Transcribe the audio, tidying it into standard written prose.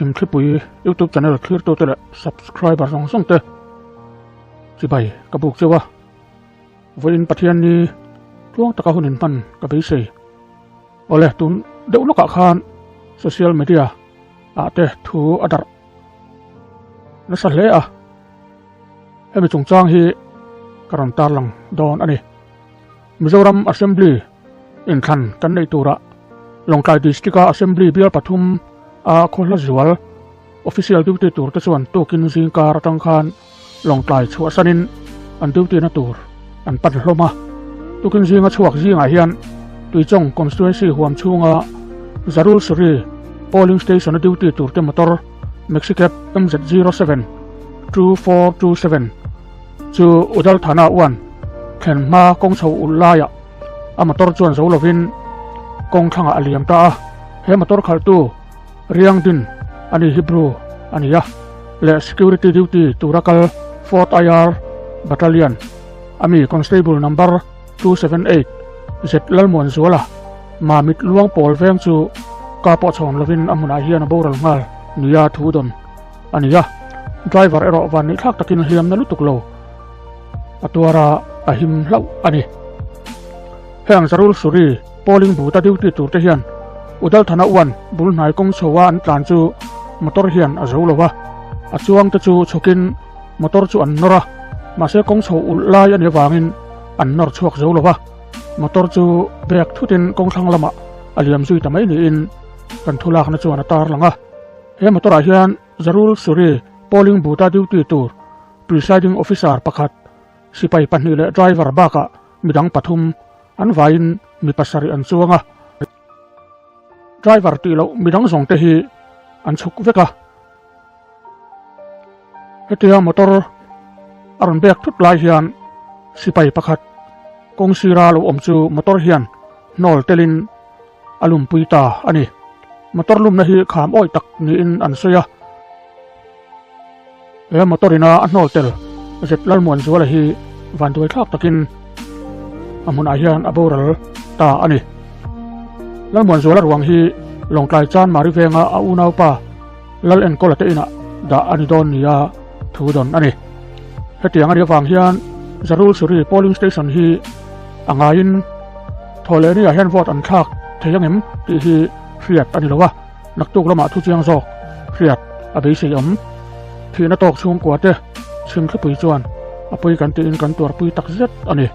chim klipui YouTube channel clear to tele subscriber song te chi bai ka buk chewa voin pathian ni tuang taka hunin pan ka be sei ole tun deuh loka khan social media te thu adar na sa hle a hemi chungchang hi karon tar lang don ani Mizoram Assembly in khan kan nei tura Longkai District Assembly Bial Pathum a khola zual official duty tur ta chuan tokin zingkar tang khan Longkai chhuwa sanin an duty na tur an pat hloma tokin zinga chuak zinga hian tuichong constituency huam chunga Zarul Suri polling station duty tur te motor Mexicap MZ07 2427 chu Udal Thana 1 khen ma kong chho ulaya a motor chuan zo lovin kong thanga aliam ta he motor khaltu riang din ani Hebrew ania le security duty turakal 4th IR battalion ami constable number 278 zet lalmon zuala mamit luang pol veng chu ka po chon lovin amuna hian boral ngal nia thudon ania driver ero van ni thak takin hliam na lutuk lo atuara ahim lau ani heng Zarul Suri polling buta duty tur te hian Udal Thana 1 bul nai kong chowa an tlan chu motor hian a zo lowa a chuang te chu chokin motor chu an nora ma se kong chho ulai ani wangin an nor chuak zo lowa motor chu brake thutin kong thlang lama aliam zui tamai ni in kan thulak na chuan atar langa he motor a hian Zarul Suri polling buta duty tur presiding officer pakhat sipai pahnih le driver baka midang pathum an vain mi pasari an chuanga driver tilo midang zong te hi an chuk veka hetia motor aron bek thut lai hian sipai pakhat kong sira lo om chu motor hian nol telin alum puita ani motor lum na hi kham oi tak ni in an soya e motorina an nol tel zet lalmon zuala hi van doi thak takin amun a hian aboral ta ani lalmon zuala ruang hi Longkai chan mari venga a unau pa lal en kolate ina da ani don nia thudon ani hetiang ari wang hian Zarul Suri polling station hi angain tholeni a hian vote an thak theyangem ti hi hriat ani lowa naktuk lama thu chiang zok hriat a be sei thina tok chung kwate chim khapui chuan apui kan ti in kan tur pui tak zet ani